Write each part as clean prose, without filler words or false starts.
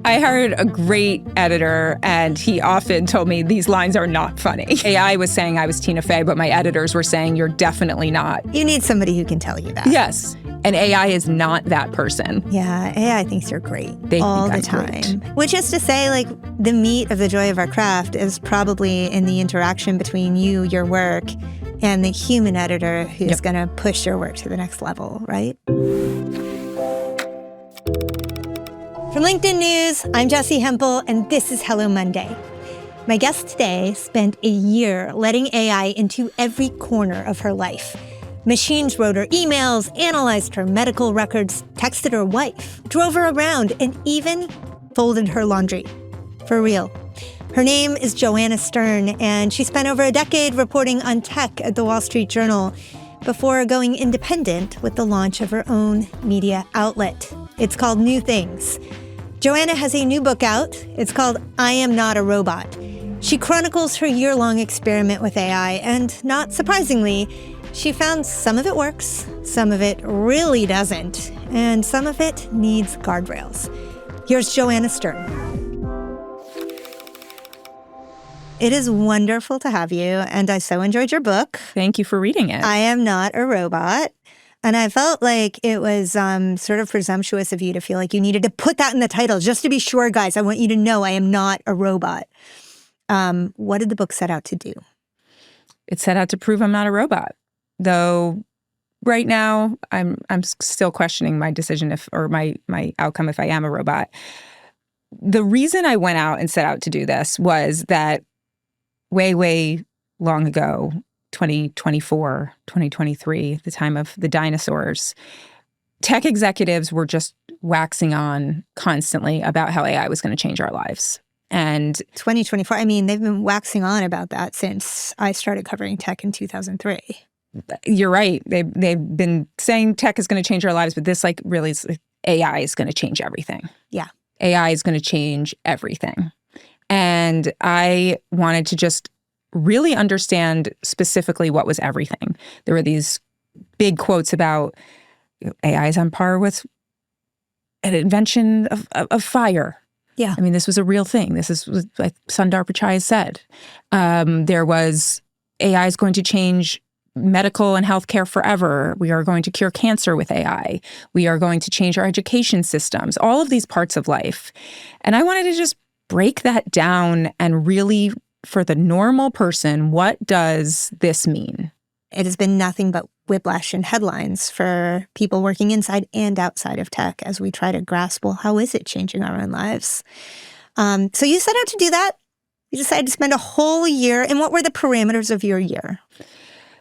I hired a great editor, and he often told me these lines are not funny. AI was saying I was Tina Fey, but my editors were saying you're definitely not. You need somebody who can tell you that. Yes. And AI is not that person. Yeah, AI thinks you're great all the time. Great. Which is to say, like, the meat of the joy of our craft is probably in the interaction between you, your work, and the human editor who's going to push your work to the next level, right? From LinkedIn News, I'm Jessi Hempel, and this is Hello Monday. My guest today spent a year letting AI into every corner of her life. Machines wrote her emails, analyzed her medical records, texted her wife, drove her around, and even folded her laundry. For real. Her name is Joanna Stern, and she spent over a decade reporting on tech at the Wall Street Journal before going independent with the launch of her own media outlet. It's called New Things. Joanna has a new book out. It's called I Am Not a Robot. She chronicles her year-long experiment with AI, and not surprisingly, she found some of it works, some of it really doesn't, and some of it needs guardrails. Here's Joanna Stern. It is wonderful to have you, and I so enjoyed your book. Thank you for reading it. I Am Not a Robot. And I felt like it was sort of presumptuous of you to feel like you needed to put that in the title. Just to be sure, guys, I want you to know I am not a robot. What did the book set out to do? It set out to prove I'm not a robot. Though right now I'm still questioning my decision or my outcome if I am a robot. The reason I went out and set out to do this was that way long ago, 2024, 2023, the time of the dinosaurs, tech executives were just waxing on constantly about how AI was going to change our lives. And 2024, I mean, they've been waxing on about that since I started covering tech in 2003. You're right. They've been saying tech is going to change our lives, but this really AI is going to change everything. Yeah. AI is going to change everything. And I wanted to just really understand specifically what was everything. There were these big quotes about AI is on par with an invention of fire. Yeah. I mean, this was a real thing. This is like Sundar Pichai said. There was AI is going to change medical and healthcare forever. We are going to cure cancer with AI. We are going to change our education systems, all of these parts of life. And I wanted to just break that down and really, for the normal person, what does this mean? It has been nothing but whiplash in headlines for people working inside and outside of tech as we try to grasp, well, how is it changing our own lives? So you set out to do that. You decided to spend a whole year. And what were the parameters of your year?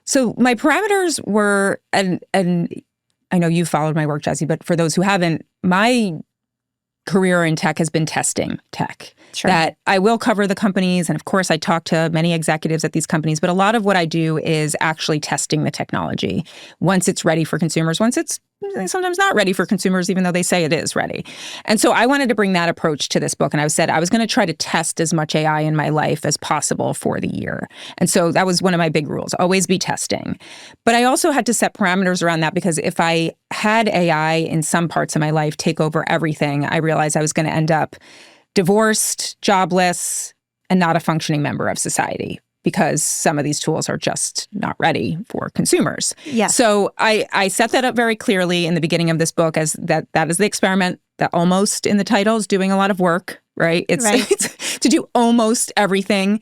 So my parameters were, and I know you've followed my work, Jessi, but for those who haven't, my career in tech has been testing tech. Sure. That I will cover the companies, and of course I talk to many executives at these companies, but a lot of what I do is actually testing the technology once it's ready for consumers, once it's sometimes not ready for consumers, even though they say it is ready. And so I wanted to bring that approach to this book, and I said I was going to try to test as much AI in my life as possible for the year. And so that was one of my big rules, always be testing. But I also had to set parameters around that because if I had AI in some parts of my life take over everything, I realized I was going to end up divorced, jobless, and not a functioning member of society because some of these tools are just not ready for consumers. Yeah. So I set that up very clearly in the beginning of this book as that is the experiment that almost in the title is doing a lot of work, right? It's to do almost everything.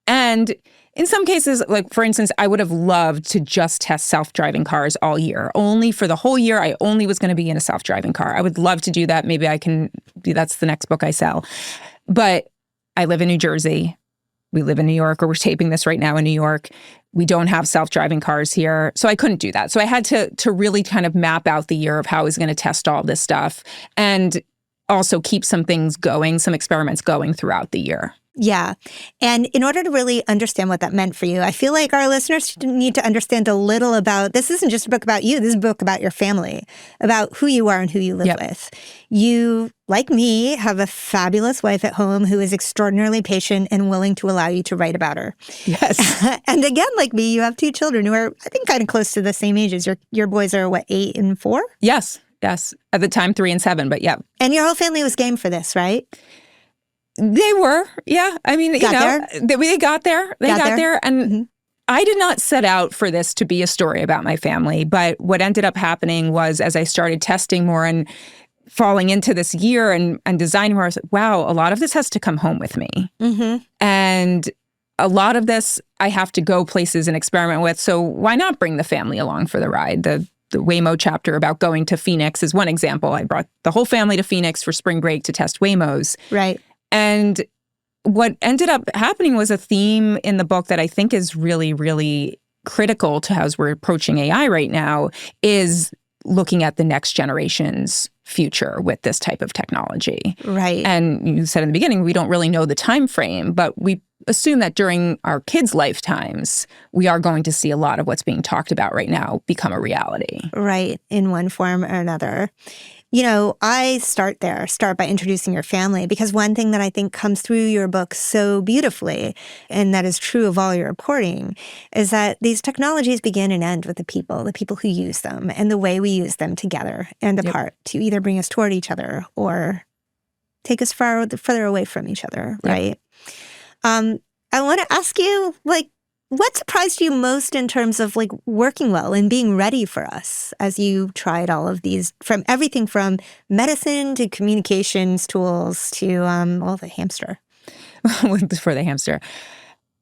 And in some cases, like for instance, I would have loved to just test self-driving cars all year. Only for the whole year, I only was going to be in a self-driving car. I would love to do that. Maybe I can, that's the next book I sell. But I live in New Jersey. We live in New York, or we're taping this right now in New York. We don't have self-driving cars here. So I couldn't do that. So I had to really kind of map out the year of how I was going to test all this stuff and also keep some things going, some experiments going throughout the year. Yeah. And in order to really understand what that meant for you, I feel like our listeners need to understand a little about, this isn't just a book about you, this is a book about your family, about who you are and who you live with. You, like me, have a fabulous wife at home who is extraordinarily patient and willing to allow you to write about her. Yes. And again, like me, you have two children who are, I think, kind of close to the same ages. Your boys are, what, 8 and 4? Yes. Yes. At the time, 3 and 7, but yeah. And your whole family was game for this, right? They were. Yeah. I mean, they got there. They got there. And I did not set out for this to be a story about my family. But what ended up happening was, as I started testing more and falling into this year and designing more, I was like, wow, a lot of this has to come home with me. And a lot of this I have to go places and experiment with. So why not bring the family along for the ride? The Waymo chapter about going to Phoenix is one example. I brought the whole family to Phoenix for spring break to test Waymos. Right. And what ended up happening was a theme in the book that I think is really, really critical to as we're approaching AI right now is looking at the next generation's future with this type of technology. Right. And you said in the beginning, we don't really know the time frame, but we assume that during our kids' lifetimes, we are going to see a lot of what's being talked about right now become a reality. Right, in one form or another. You know, I start by introducing your family, because one thing that I think comes through your book so beautifully, and that is true of all your reporting, is that these technologies begin and end with the people who use them, and the way we use them together and apart to either bring us toward each other or take us further away from each other, right? I want to ask you, what surprised you most in terms of working well and being ready for us as you tried all of these, from everything from medicine to communications tools to the hamster? For the hamster.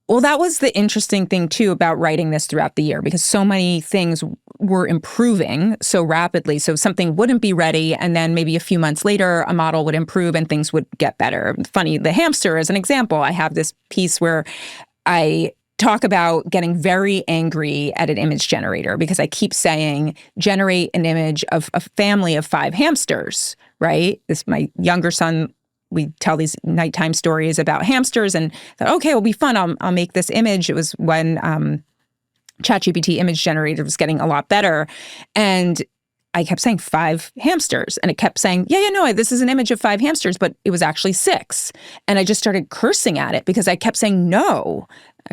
Well, that was the interesting thing too about writing this throughout the year, because so many things were improving so rapidly. So something wouldn't be ready, and then maybe a few months later, a model would improve and things would get better. Funny, the hamster as an example, I have this piece where I talk about getting very angry at an image generator because I keep saying, generate an image of a family of 5 hamsters, right? My younger son, we tell these nighttime stories about hamsters and thought, okay, it'll be fun. I'll make this image. It was when ChatGPT image generator was getting a lot better. And I kept saying 5 hamsters. And it kept saying, no, this is an image of 5 hamsters, but it was actually 6. And I just started cursing at it because I kept saying no.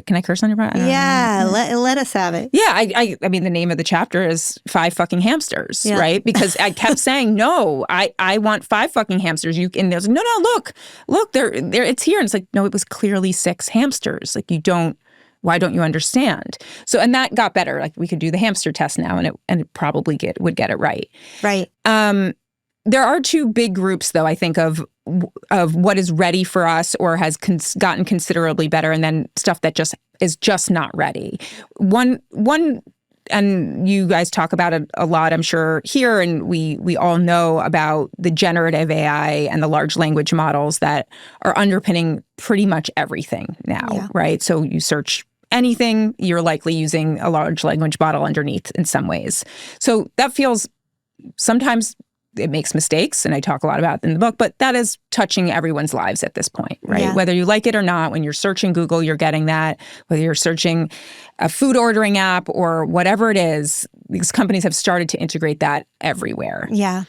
Can I curse on your part? Yeah, let us have it. Yeah, I mean, the name of the chapter is 5 fucking hamsters, right? Because I kept saying, no, I want 5 fucking hamsters. And there's no, look, they're, it's here. And it's like, no, it was clearly 6 hamsters. Like, why don't you understand? So, and that got better. Like, we could do the hamster test now, and it probably would get it right. Right. There are 2 big groups, though, I think, of what is ready for us or has gotten considerably better, and then stuff that is just not ready. One, and you guys talk about it a lot, I'm sure, here, and we all know about the generative AI and the large language models that are underpinning pretty much everything now, right? So you search anything, you're likely using a large language model underneath in some ways. So that feels sometimes it makes mistakes, and I talk a lot about it in the book, but that is touching everyone's lives at this point, right? Yeah. Whether you like it or not, when you're searching Google, you're getting that. Whether you're searching a food ordering app or whatever it is, these companies have started to integrate that everywhere. Yeah.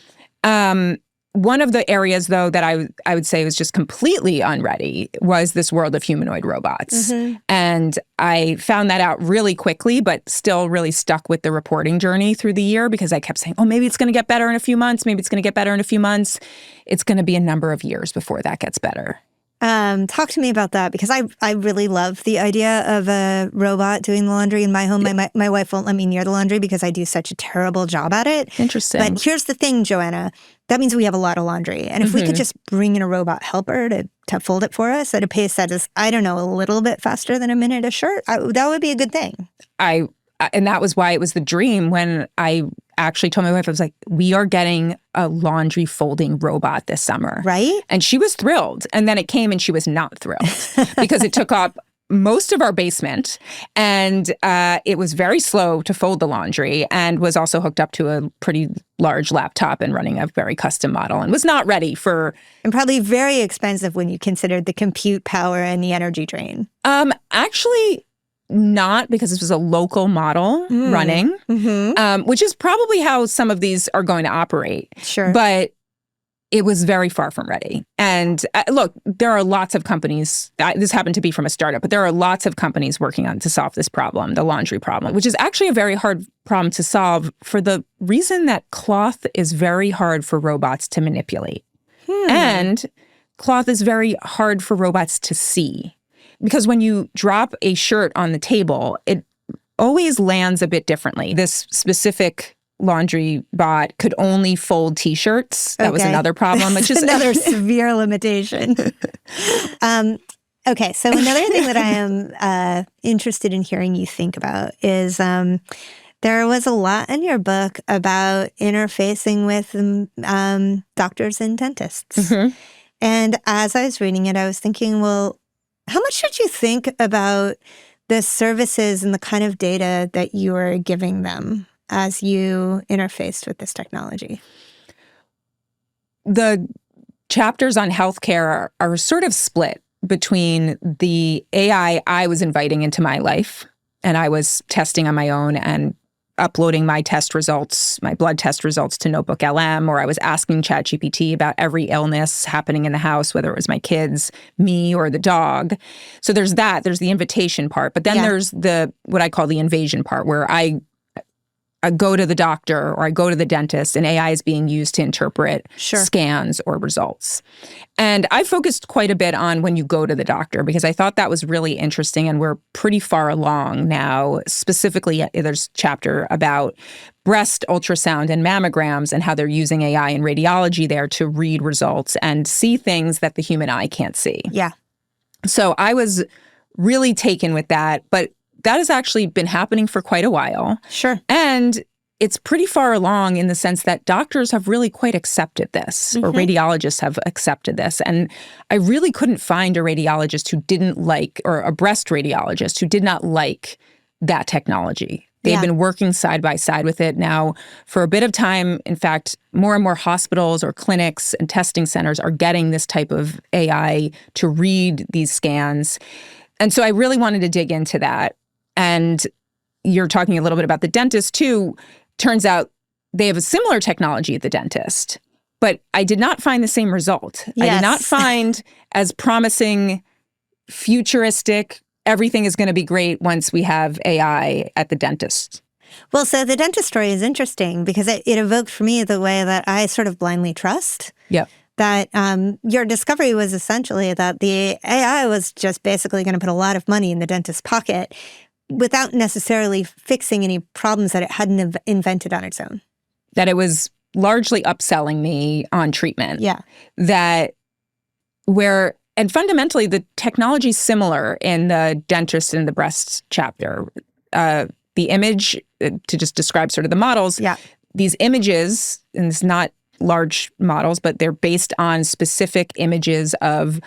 One of the areas, though, that I would say was just completely unready was this world of humanoid robots. Mm-hmm. And I found that out really quickly, but still really stuck with the reporting journey through the year because I kept saying, oh, maybe it's going to get better in a few months. Maybe it's going to get better in a few months. It's going to be a number of years before that gets better. Talk to me about that, because I really love the idea of a robot doing the laundry in my home. My wife won't let me near the laundry because I do such a terrible job at it. Interesting. But here's the thing, Joanna. That means we have a lot of laundry. And if we could just bring in a robot helper to fold it for us at a pace that is, I don't know, a little bit faster than a minute a shirt, that would be a good thing. And that was why it was the dream when I actually told my wife, I was like, we are getting a laundry folding robot this summer. Right? And she was thrilled. And then it came and she was not thrilled because it took up most of our basement, and it was very slow to fold the laundry, and was also hooked up to a pretty large laptop and running a very custom model, and was not ready for... And probably very expensive when you considered the compute power and the energy drain. Actually... not, because this was a local model running, which is probably how some of these are going to operate. Sure. But it was very far from ready. And look, there are lots of companies, this happened to be from a startup, but there are lots of companies working on to solve this problem, the laundry problem, which is actually a very hard problem to solve for the reason that cloth is very hard for robots to manipulate. And cloth is very hard for robots to see. Because when you drop a shirt on the table, it always lands a bit differently. This specific laundry bot could only fold T-shirts. That was another problem. It's just another severe limitation. Okay, so another thing that I am interested in hearing you think about is there was a lot in your book about interfacing with doctors and dentists. Mm-hmm. And as I was reading it, I was thinking, well, how much did you think about the services and the kind of data that you were giving them as you interfaced with this technology? The chapters on healthcare are sort of split between the AI I was inviting into my life, and I was testing on my own and uploading my test results, my blood test results to Notebook LM, or I was asking ChatGPT about every illness happening in the house, whether it was my kids, me, or the dog. So there's that. There's the invitation part. But then there's the what I call the invasion part, where I go to the doctor or I go to the dentist and AI is being used to interpret scans or results. And I focused quite a bit on when you go to the doctor because I thought that was really interesting, and we're pretty far along now. Specifically, there's a chapter about breast ultrasound and mammograms and how they're using AI in radiology there to read results and see things that the human eye can't see. Yeah. So I was really taken with that, but that has actually been happening for quite a while. Sure. And it's pretty far along in the sense that doctors have really quite accepted this, or radiologists have accepted this. And I really couldn't find a radiologist who didn't like, or a breast radiologist who did not like that technology. They've been working side by side with it now for a bit of time. In fact, more and more hospitals or clinics and testing centers are getting this type of AI to read these scans. And so I really wanted to dig into that. And you're talking a little bit about the dentist, too. Turns out they have a similar technology at the dentist, but I did not find the same result. Yes. I did not find as promising, futuristic, everything is going to be great once we have AI at the dentist. Well, so the dentist story is interesting because it evoked for me the way that I sort of blindly trust. Yeah. That your discovery was essentially that the AI was just basically going to put a lot of money in the dentist's pocket without necessarily fixing any problems that it hadn't invented on its own. That it was largely upselling me on treatment. Yeah. And fundamentally, the technology is similar in the dentist and the breast chapter. The image, to just describe sort of the models, these images, and it's not large models, but they're based on specific images of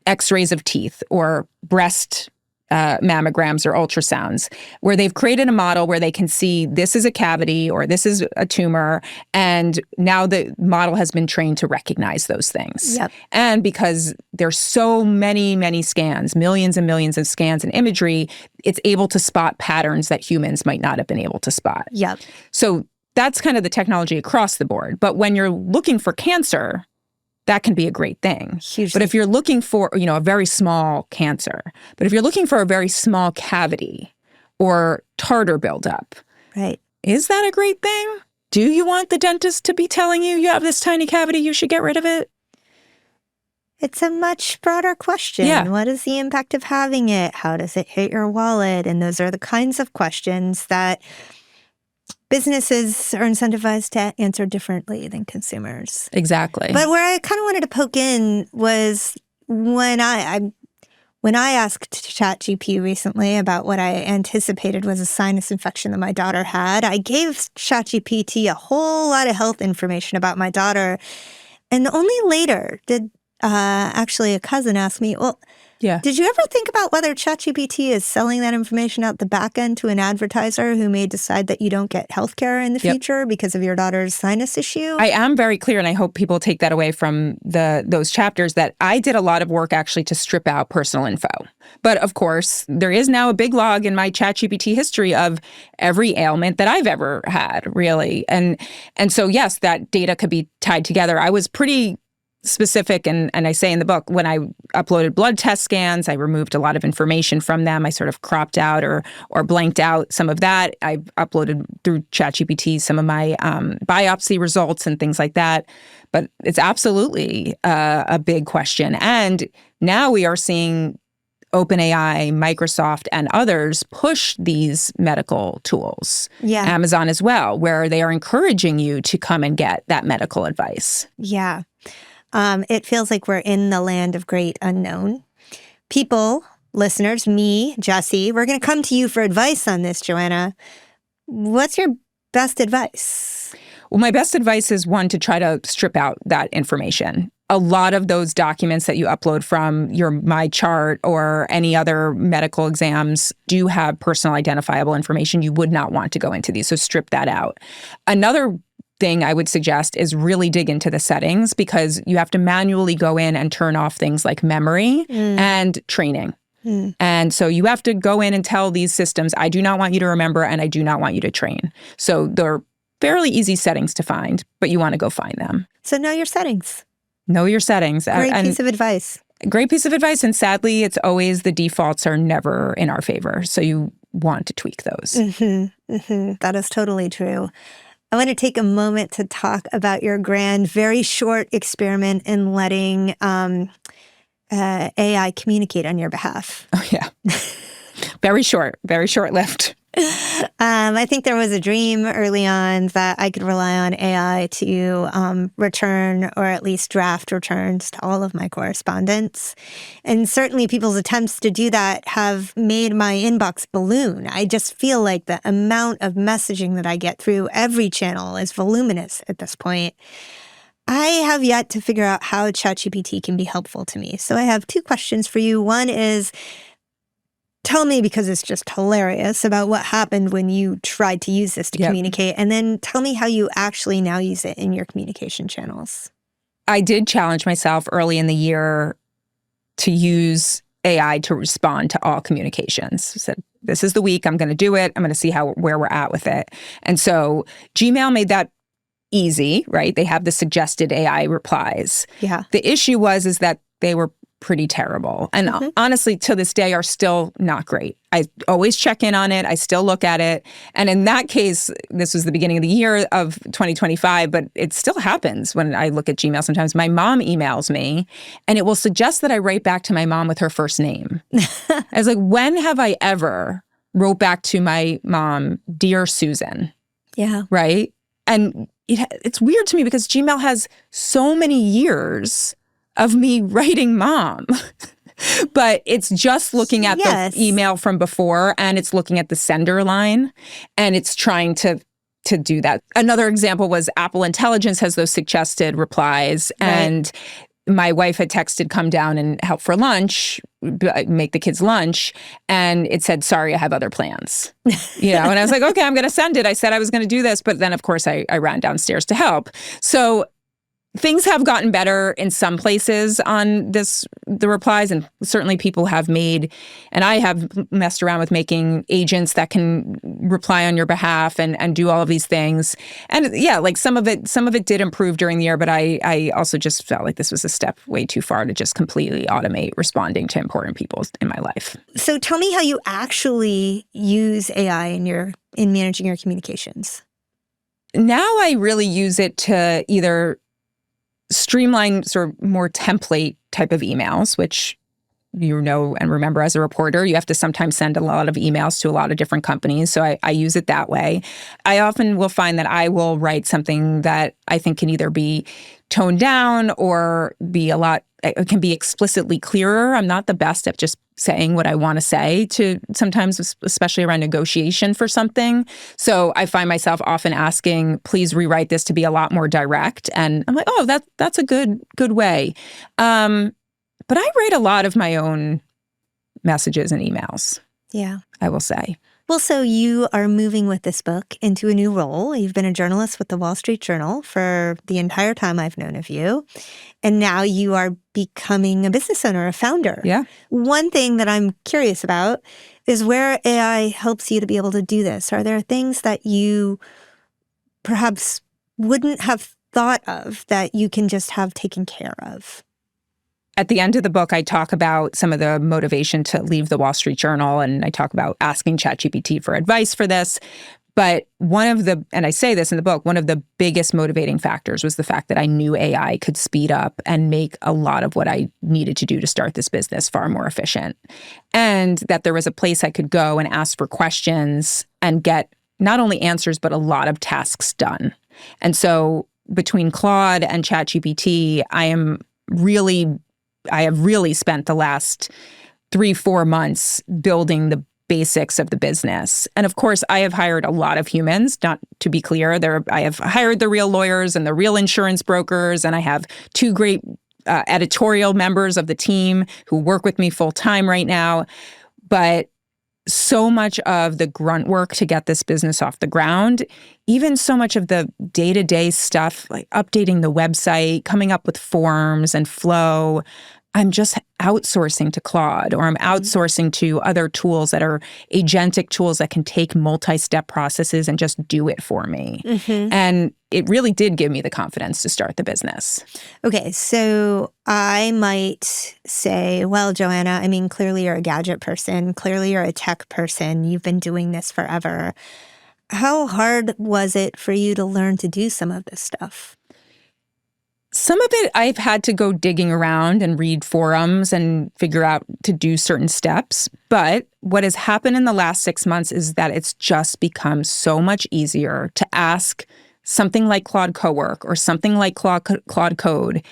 x-rays of teeth or breast mammograms or ultrasounds, where they've created a model where they can see this is a cavity or this is a tumor, and now the model has been trained to recognize those things. Yep. And because there's so many, many scans, millions and millions of scans and imagery, it's able to spot patterns that humans might not have been able to spot. Yep. So that's kind of the technology across the board. But when you're looking for cancer, that can be a great thing. Hugely. But if you're looking for, a very small cancer, but if you're looking for a very small cavity or tartar buildup, right, is that a great thing? Do you want the dentist to be telling you have this tiny cavity, you should get rid of it? It's a much broader question. Yeah. What is the impact of having it? How does it hit your wallet? And those are the kinds of questions that businesses are incentivized to answer differently than consumers. Exactly. But where I kind of wanted to poke in was when I asked ChatGPT recently about what I anticipated was a sinus infection that my daughter had, I gave ChatGPT a whole lot of health information about my daughter. And only later did actually a cousin ask me, well, did you ever think about whether ChatGPT is selling that information out the back end to an advertiser who may decide that you don't get healthcare in the future because of your daughter's sinus issue? I am very clear, and I hope people take that away from those chapters, that I did a lot of work actually to strip out personal info. But of course, there is now a big log in my ChatGPT history of every ailment that I've ever had, really. And so, yes, that data could be tied together. I was pretty specific, and I say in the book, when I uploaded blood test scans, I removed a lot of information from them. I sort of cropped out or blanked out some of that. I uploaded through ChatGPT some of my biopsy results and things like that. But it's absolutely a big question. And now we are seeing OpenAI, Microsoft, and others push these medical tools. Yeah. Amazon as well, where they are encouraging you to come and get that medical advice. Yeah. It feels like we're in the land of great unknown. People, listeners, me, Jessi, we're going to come to you for advice on this, Joanna. What's your best advice? Well, my best advice is, one, to try to strip out that information. A lot of those documents that you upload from your MyChart or any other medical exams do have personal identifiable information. You would not want to go into these, so strip that out. Another thing I would suggest is really dig into the settings, because you have to manually go in and turn off things like memory and training. And so you have to go in and tell these systems, I do not want you to remember and I do not want you to train. So they're fairly easy settings to find, but you want to go find them. So know your settings. Know your settings. Great piece of advice. Great piece of advice. And sadly, it's always the defaults are never in our favor. So you want to tweak those. That is totally true. I want to take a moment to talk about your grand, very short experiment in letting AI communicate on your behalf. Oh, yeah. Very short-lived. I think there was a dream early on that I could rely on AI to return, or at least draft returns to all of my correspondence. And certainly people's attempts to do that have made my inbox balloon. I just feel like the amount of messaging that I get through every channel is voluminous at this point. I have yet to figure out how ChatGPT can be helpful to me. So I have two questions for you. One is, tell me, because it's just hilarious, about what happened when you tried to use this to communicate. And then tell me how you actually now use it in your communication channels. I did challenge myself early in the year to use AI to respond to all communications. I said, this is the week, I'm going to do it. I'm going to see where we're at with it. And so Gmail made that easy, right? They have the suggested AI replies. Yeah. The issue is that they were pretty terrible. And honestly, to this day, are still not great. I always check in on it. I still look at it. And in that case, this was the beginning of the year of 2025, but it still happens when I look at Gmail sometimes. My mom emails me, and it will suggest that I write back to my mom with her first name. I was like, when have I ever wrote back to my mom, Dear Susan? Yeah. Right? And it's weird to me because Gmail has so many years of me writing mom. But it's just looking at the email from before, and it's looking at the sender line, and it's trying to do that. Another example was Apple Intelligence has those suggested replies, and my wife had texted, come down and help for lunch, make the kids lunch, and it said, sorry, I have other plans. And I was like, okay, I'm going to send it. I said I was going to do this, but then, of course, I ran downstairs to help. So things have gotten better in some places on the replies, and certainly people have made, and I have messed around with making agents that can reply on your behalf and do all of these things. And yeah, like some of it did improve during the year, but I also just felt like this was a step way too far to just completely automate responding to important people in my life. So tell me how you actually use AI in managing your communications. Now I really use it to either streamline sort of more template type of emails, which you know and remember as a reporter, you have to sometimes send a lot of emails to a lot of different companies. So I use it that way. I often will find that I will write something that I think can either be toned down or it can be explicitly clearer. I'm not the best at just saying what I want to say, to sometimes, especially around negotiation for something. So I find myself often asking, please rewrite this to be a lot more direct. And I'm like, oh, that's a good way. But I write a lot of my own messages and emails. Yeah. I will say. Well, so you are moving with this book into a new role. You've been a journalist with the Wall Street Journal for the entire time I've known of you. And now you are becoming a business owner, a founder. Yeah. One thing that I'm curious about is where AI helps you to be able to do this. Are there things that you perhaps wouldn't have thought of that you can just have taken care of? At the end of the book, I talk about some of the motivation to leave the Wall Street Journal, and I talk about asking ChatGPT for advice for this. But and I say this in the book, one of the biggest motivating factors was the fact that I knew AI could speed up and make a lot of what I needed to do to start this business far more efficient. And that there was a place I could go and ask for questions and get not only answers, but a lot of tasks done. And so between Claude and ChatGPT, I have really spent the last 3-4 months building the basics of the business. And of course, I have hired a lot of humans, not to be clear. I have hired the real lawyers and the real insurance brokers, and I have 2 great editorial members of the team who work with me full time right now. But so much of the grunt work to get this business off the ground, even so much of the day-to-day stuff, like updating the website, coming up with forms and flow, I'm just outsourcing to Claude, or I'm outsourcing to other tools that are agentic tools that can take multi-step processes and just do it for me. Mm-hmm. And it really did give me the confidence to start the business. Okay, so I might say, well, Joanna, I mean, clearly you're a gadget person. Clearly you're a tech person. You've been doing this forever. How hard was it for you to learn to do some of this stuff? Some of it I've had to go digging around and read forums and figure out to do certain steps. But what has happened in the last 6 months is that it's just become so much easier to ask something like Claude Cowork or something like Claude Code,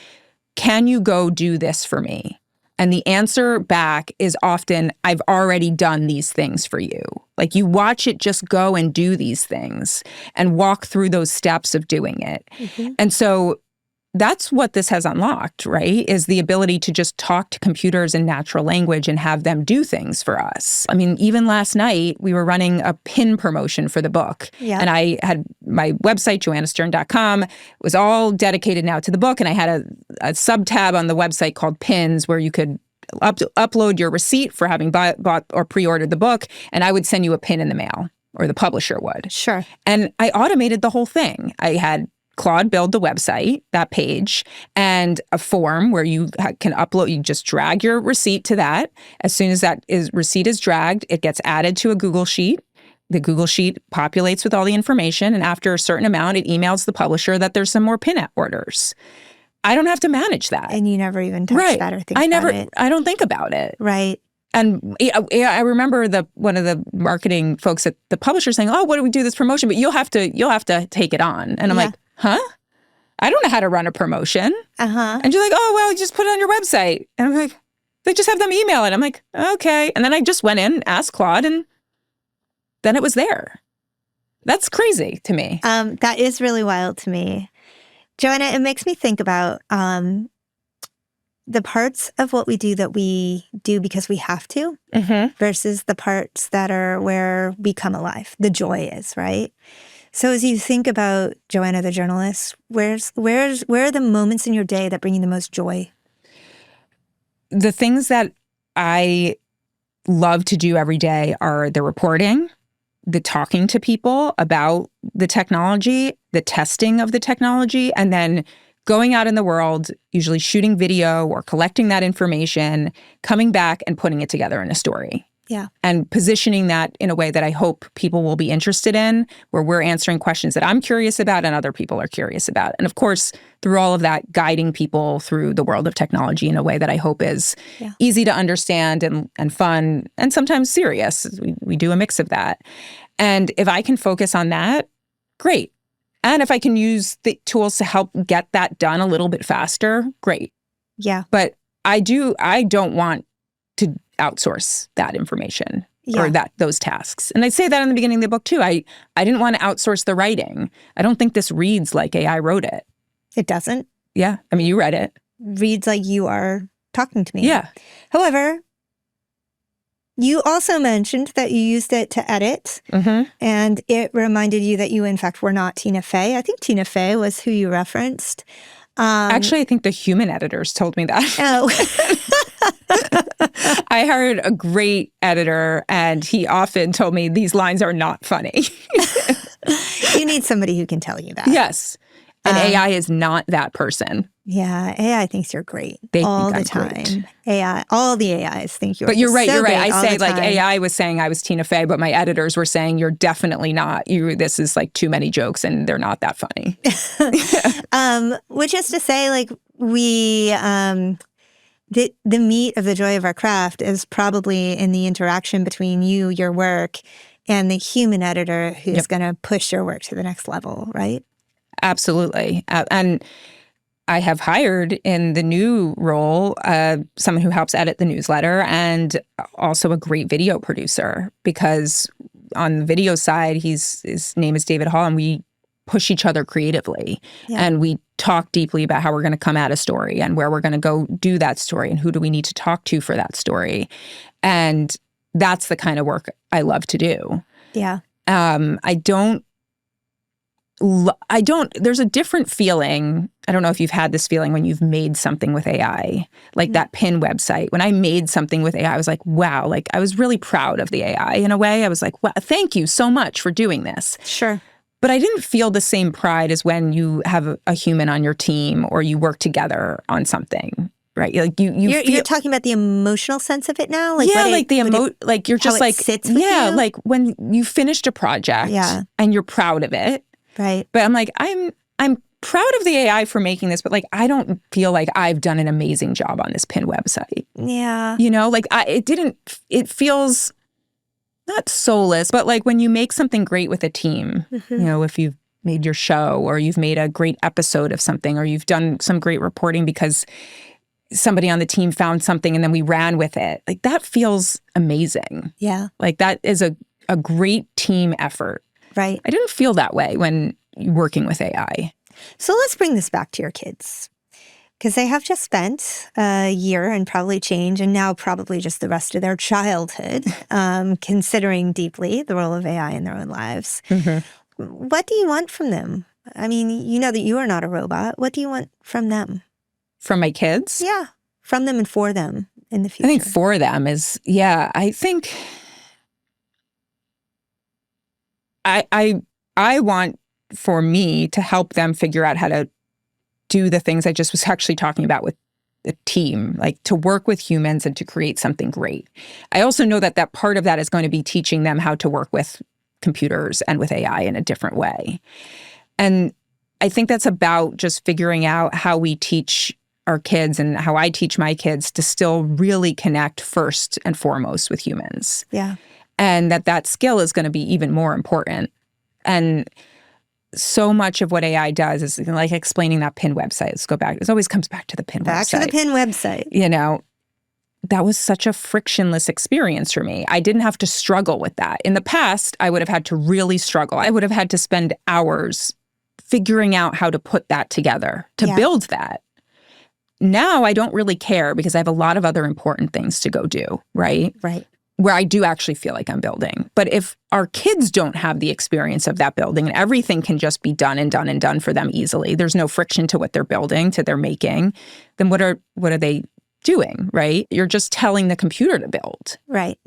can you go do this for me? And the answer back is often, I've already done these things for you. Like, you watch it just go and do these things and walk through those steps of doing it. Mm-hmm. And so that's what this has unlocked, right? Is the ability to just talk to computers in natural language and have them do things for us. I mean, even last night, we were running a pin promotion for the book. Yeah. And I had my website, joannastern.com, was all dedicated now to the book. And I had a sub-tab on the website called Pins, where you could upload your receipt for having bought or pre-ordered the book, and I would send you a pin in the mail, or the publisher would. Sure. And I automated the whole thing. I had Claude-built the website, that page, and a form where you can upload. You just drag your receipt to that. As soon as receipt is dragged, it gets added to a Google Sheet. The Google Sheet populates with all the information, and after a certain amount, it emails the publisher that there's some more pin orders. I don't have to manage that. And you never even touch that or think about it. I don't think about it. Right. And I remember one of the marketing folks at the publisher saying, "Oh, what do we do this promotion? But you'll have to take it on." And I'm like, "Huh? I don't know how to run a promotion." And you're like, "Oh, well, just put it on your website." And I'm like, "They just have them email it." I'm like, "Okay." And then I just went in, asked Claude, and then it was there. That's crazy to me. That is really wild to me. Joanna, it makes me think about the parts of what we do that we do because we have to, versus the parts that are where we come alive. The joy is, right? So as you think about Joanna, the journalist, where are the moments in your day that bring you the most joy? The things that I love to do every day are the reporting, the talking to people about the technology, the testing of the technology, and then going out in the world, usually shooting video or collecting that information, coming back and putting it together in a story. Yeah. And positioning that in a way that I hope people will be interested in, where we're answering questions that I'm curious about and other people are curious about. And of course, through all of that, guiding people through the world of technology in a way that I hope is easy to understand and fun and sometimes serious. We do a mix of that. And if I can focus on that, great. And if I can use the tools to help get that done a little bit faster, great. Yeah. But I don't want to outsource that information or those tasks. And I say that in the beginning of the book too. I didn't want to outsource the writing. I don't think this reads like AI wrote it. It doesn't? Yeah. I mean, you read it. It reads like you are talking to me. Yeah. However, You also mentioned that you used it to edit, and it reminded you that you, in fact, were not Tina Fey. I think Tina Fey was who you referenced. Actually, I think the human editors told me that. Oh. I hired a great editor, and he often told me these lines are not funny. You need somebody who can tell you that. Yes. And AI is not that person. Yeah, AI thinks you're great They all think the I'm time. great. AI, all the AIs think you're. But you're right. So You're right. great I all say the like time. AI was saying I was Tina Fey, but my editors were saying you're definitely not. This is like too many jokes, and they're not that funny. Which is to say, like we, the meat of the joy of our craft is probably in the interaction between you, your work, and the human editor who's going to push your work to the next level, right? Absolutely. And I have hired in the new role someone who helps edit the newsletter and also a great video producer, because on the video side, his name is David Hall, and we push each other creatively. Yeah. And we talk deeply about how we're going to come at a story and where we're going to go do that story and who do we need to talk to for that story. And that's the kind of work I love to do. Yeah. There's a different feeling. I don't know if you've had this feeling when you've made something with AI, like that pin website. When I made something with AI, I was like, wow, like I was really proud of the AI in a way. I was like, wow, thank you so much for doing this. Sure. But I didn't feel the same pride as when you have a human on your team or you work together on something. Right, like you're talking about the emotional sense of it now, like like you're just like sits with you? Like when you finished a project, and you're proud of it, right? But I'm like, I'm proud of the AI for making this, but like I don't feel like I've done an amazing job on this pin website. Yeah, like it feels not soulless, but like when you make something great with a team, if you've made your show or you've made a great episode of something or you've done some great reporting because somebody on the team found something and then we ran with it. Like that feels amazing. Yeah. Like that is a great team effort. Right. I didn't feel that way when working with AI. So let's bring this back to your kids, because they have just spent a year and probably change, and now probably just the rest of their childhood, considering deeply the role of AI in their own lives. Mm-hmm. What do you want from them? I mean, you know that you are not a robot. What do you want from them? From my kids? Yeah. From them and for them in the future. I think for them is, I think I want for me to help them figure out how to do the things I just was actually talking about with the team, like to work with humans and to create something great. I also know that part of that is going to be teaching them how to work with computers and with AI in a different way. And I think that's about just figuring out how we teach our kids and how I teach my kids to still really connect first and foremost with humans. Yeah. And that skill is going to be even more important. And so much of what AI does is like explaining that pin website. Let's go back. It always comes back to the pin website. Back to the pin website. That was such a frictionless experience for me. I didn't have to struggle with that. In the past, I would have had to really struggle. I would have had to spend hours figuring out how to put that together, to build that. Now I don't really care because I have a lot of other important things to go do, right? Right. Where I do actually feel like I'm building. But if our kids don't have the experience of that building and everything can just be done and done and done for them easily, there's no friction to what they're building, to their making, then what are they doing, right? You're just telling the computer to build. Right.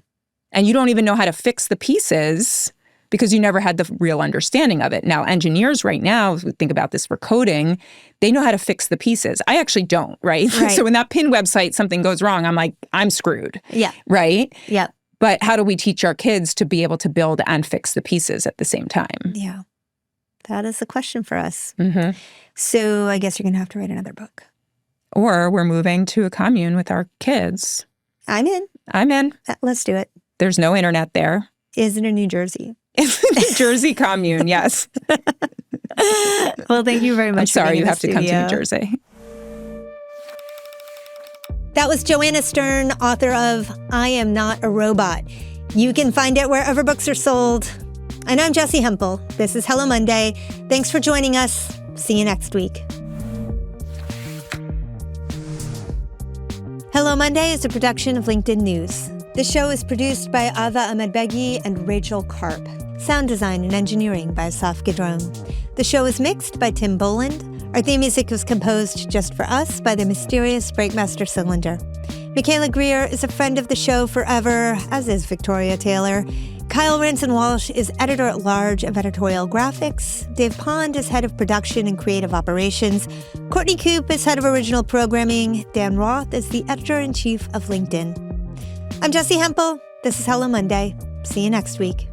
And you don't even know how to fix the pieces because you never had the real understanding of it. Now, engineers right now, if we think about this for coding, they know how to fix the pieces. I actually don't, right? So when that pin website, something goes wrong, I'm like, I'm screwed. Yeah. Right? Yeah. But how do we teach our kids to be able to build and fix the pieces at the same time? Yeah. That is the question for us. Mm-hmm. So I guess you're going to have to write another book. Or we're moving to a commune with our kids. I'm in. Let's do it. There's no internet there. Is it in New Jersey? It's a New Jersey commune, yes. Well, thank you very much. I'm sorry you have to come to New Jersey. That was Joanna Stern, author of I Am Not a Robot. You can find it wherever books are sold. And I'm Jessi Hempel. This is Hello Monday. Thanks for joining us. See you next week. Hello Monday is a production of LinkedIn News. The show is produced by Ava Ahmedbegi and Rachel Karp. Sound design and engineering by Asaf Gedron. The show is mixed by Tim Boland. Our theme music was composed just for us by the mysterious Breakmaster Cylinder. Michaela Greer is a friend of the show forever, as is Victoria Taylor. Kyle Ranson-Walsh is editor-at-large of editorial graphics. Dave Pond is head of production and creative operations. Courtney Coop is head of original programming. Dan Roth is the editor-in-chief of LinkedIn. I'm Jessi Hempel. This is Hello Monday. See you next week.